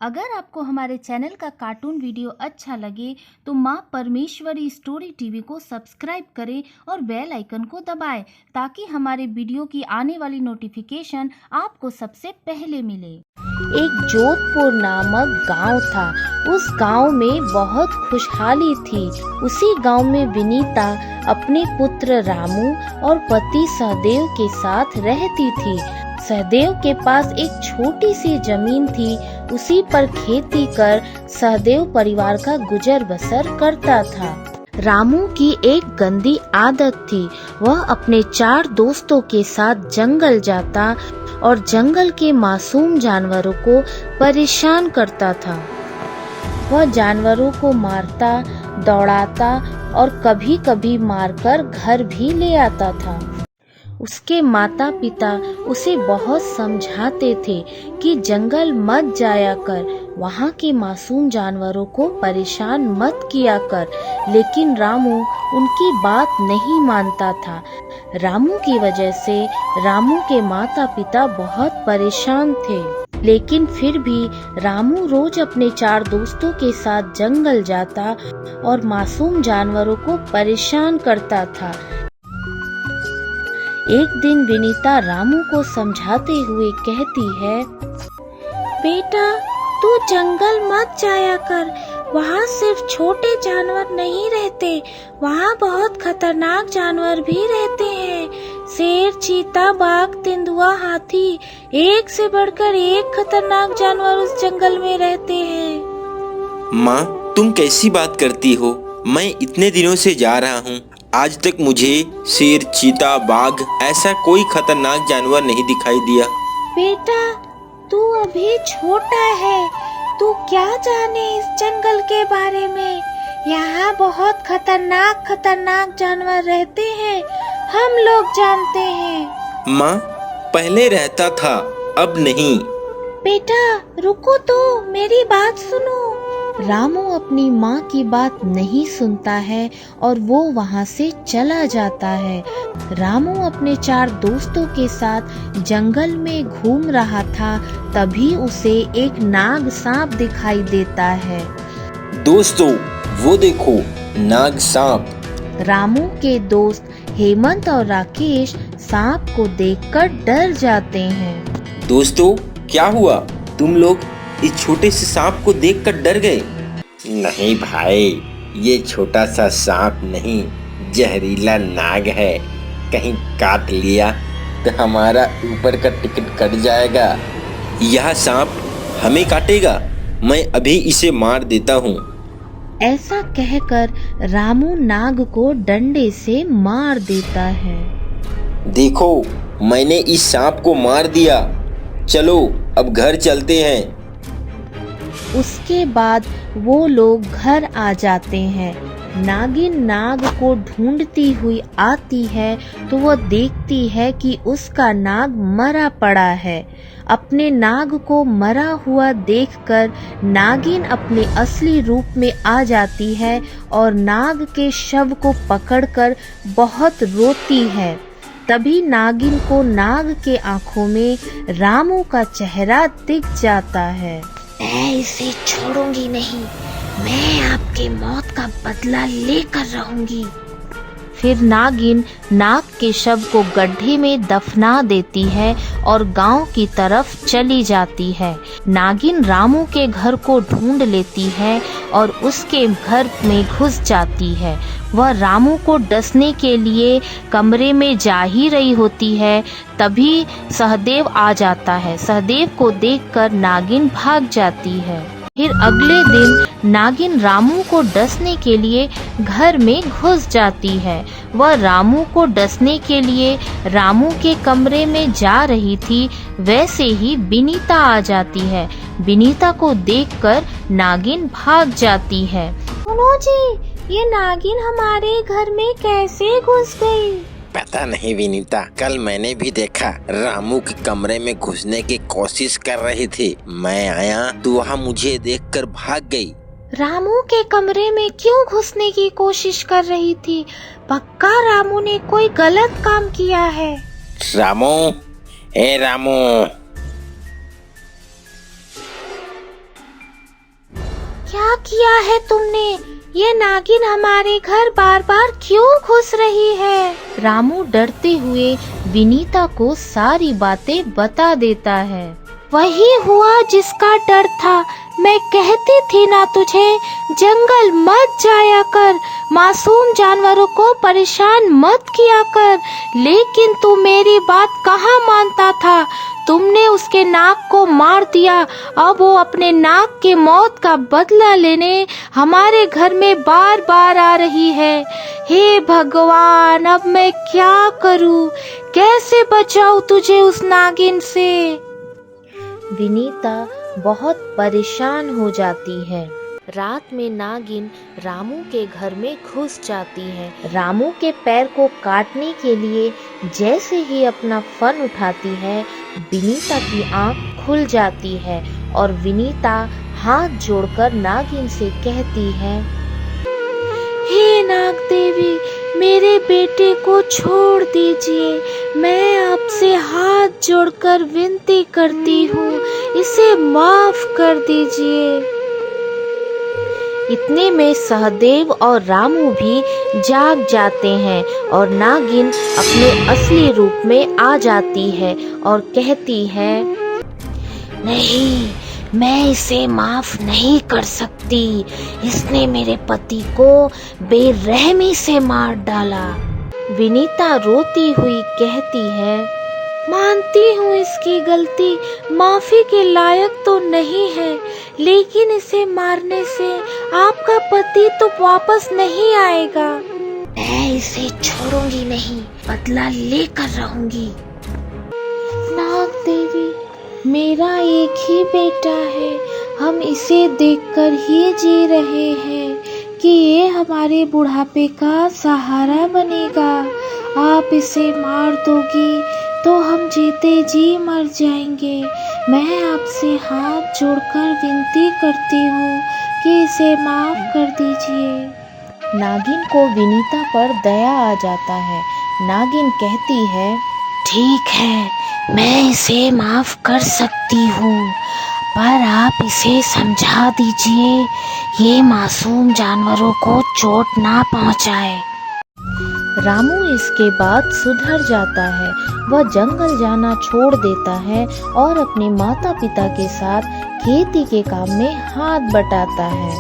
अगर आपको हमारे चैनल का कार्टून वीडियो अच्छा लगे तो माँ परमेश्वरी स्टोरी टीवी को सब्सक्राइब करें और बेल आइकन को दबाएं ताकि हमारे वीडियो की आने वाली नोटिफिकेशन आपको सबसे पहले मिले। एक जोधपुर नामक गांव था। उस गांव में बहुत खुशहाली थी। उसी गांव में विनीता अपने पुत्र रामू और पति सहदेव के साथ रहती थी। सहदेव के पास एक छोटी सी जमीन थी। उसी पर खेती कर सहदेव परिवार का गुजर बसर करता था। रामू की एक गंदी आदत थी। वह अपने 4 दोस्तों के साथ जंगल जाता और जंगल के मासूम जानवरों को परेशान करता था। वह जानवरों को मारता, दौड़ाता और कभी-कभी मारकर घर भी ले आता था। उसके माता पिता उसे बहुत समझाते थे कि जंगल मत जाया कर, वहाँ के मासूम जानवरों को परेशान मत किया कर, लेकिन रामू उनकी बात नहीं मानता था। रामू की वजह से रामू के माता पिता बहुत परेशान थे, लेकिन फिर भी रामू रोज अपने 4 दोस्तों के साथ जंगल जाता और मासूम जानवरों को परेशान करता था। एक दिन विनीता रामू को समझाते हुए कहती है, बेटा तू जंगल मत जाया कर, वहाँ सिर्फ छोटे जानवर नहीं रहते, वहाँ बहुत खतरनाक जानवर भी रहते हैं। शेर, चीता, बाघ, तेंदुआ, हाथी, एक से बढ़कर एक खतरनाक जानवर उस जंगल में रहते हैं। माँ, तुम कैसी बात करती हो? मैं इतने दिनों से जा रहा हूँ, आज तक मुझे शेर, चीता, बाघ ऐसा कोई खतरनाक जानवर नहीं दिखाई दिया। बेटा तू अभी छोटा है, तू क्या जाने इस जंगल के बारे में। यहाँ बहुत खतरनाक जानवर रहते हैं, हम लोग जानते हैं। माँ, पहले रहता था, अब नहीं। बेटा रुको तो, मेरी बात सुनो। रामू अपनी माँ की बात नहीं सुनता है और वो वहाँ से चला जाता है। रामू अपने 4 दोस्तों के साथ जंगल में घूम रहा था, तभी उसे एक नाग सांप दिखाई देता है। दोस्तों, वो देखो, नाग सांप। रामू के दोस्त हेमंत और राकेश सांप को देखकर डर जाते हैं। दोस्तों, क्या हुआ? तुम लोग इस छोटे से सांप को देखकर डर गए? नहीं भाई, ये छोटा सा सांप नहीं, जहरीला नाग है। कहीं काट लिया तो हमारा ऊपर का टिकट कट जाएगा। यह सांप हमें काटेगा, मैं अभी इसे मार देता हूँ। ऐसा कहकर रामू नाग को डंडे से मार देता है। देखो, मैंने इस सांप को मार दिया। चलो अब घर चलते हैं। उसके बाद वो लोग घर आ जाते हैं। नागिन नाग को ढूंढती हुई आती है तो वह देखती है कि उसका नाग मरा पड़ा है। अपने नाग को मरा हुआ देखकर नागिन अपने असली रूप में आ जाती है और नाग के शव को पकड़कर बहुत रोती है। तभी नागिन को नाग के आंखों में रामू का चेहरा दिख जाता है। मैं इसे छोड़ूंगी नहीं, मैं आपके मौत का बदला लेकर रहूंगी। फिर नागिन नाग के शव को गड्ढे में दफना देती है और गांव की तरफ चली जाती है। नागिन रामू के घर को ढूंढ लेती है और उसके घर में घुस जाती है। वह रामू को डसने के लिए कमरे में जा ही रही होती है, तभी सहदेव आ जाता है। सहदेव को देखकर नागिन भाग जाती है। फिर अगले दिन नागिन रामू को डसने के लिए घर में घुस जाती है। वह रामू को डसने के लिए रामू के कमरे में जा रही थी, वैसे ही विनीता आ जाती है। विनीता को देखकर नागिन भाग जाती है। सुनो जी, ये नागिन हमारे घर में कैसे घुस गई? पता नहीं विनीता, कल मैंने भी देखा, रामू के कमरे में घुसने की कोशिश कर रही थी। मैं आया तो वहाँ मुझे देखकर भाग गई। रामू के कमरे में क्यों घुसने की कोशिश कर रही थी? पक्का रामू ने कोई गलत काम किया है। रामू, हे रामू। क्या किया है तुमने? ये नागिन हमारे घर बार बार क्यों घुस रही है? रामू डरते हुए विनीता को सारी बातें बता देता है। वही हुआ जिसका डर था। मैं कहती थी ना तुझे, जंगल मत जाया कर, मासूम जानवरों को परेशान मत किया कर, लेकिन तू मेरी बात कहाँ मानता था। तुमने उसके नाक को मार दिया। अब वो अपने नाक के मौत का बदला लेने हमारे घर में बार बार आ रही है। हे भगवान, अब मैं क्या करूं? कैसे बचाऊं तुझे उस नागिन से? विनीता बहुत परेशान हो जाती है। रात में नागिन रामू के घर में घुस जाती है। रामू के पैर को काटने के लिए जैसे ही अपना फन उठाती है, विनीता की आंख खुल जाती है और विनीता हाथ जोड़कर नागिन से कहती है, हे नाग देवी, मेरे बेटे को छोड़ दीजिए। मैं आपसे हाथ जोड़कर विनती करती हूँ, इसे माफ कर दीजिए। इतने में सहदेव और रामू भी जाग जाते हैं और नागिन अपने असली रूप में आ जाती है और कहती है, नहीं, मैं इसे माफ नहीं कर सकती। इसने मेरे पति को बेरहमी से मार डाला। विनीता रोती हुई कहती है, मानती हूँ इसकी गलती माफी के लायक तो नहीं है, लेकिन इसे मारने से आपका पति तो वापस नहीं आएगा। मैं इसे छोड़ूंगी नहीं, बदला लेकर रहूंगी। नाग देवी, मेरा एक ही बेटा है। हम इसे देखकर ही जी रहे हैं कि ये हमारे बुढ़ापे का सहारा बनेगा। आप इसे मार दोगी तो हम जीते जी मर जाएंगे। मैं आपसे हाथ जोड़कर विनती करती हूँ कि इसे माफ कर दीजिए। नागिन को विनीता पर दया आ जाता है। नागिन कहती है, ठीक है, मैं इसे माफ कर सकती हूँ, पर आप इसे समझा दीजिए ये मासूम जानवरों को चोट ना पहुँचाए। रामू इसके बाद सुधर जाता है। वह जंगल जाना छोड़ देता है और अपने माता पिता के साथ खेती के काम में हाथ बटाता है।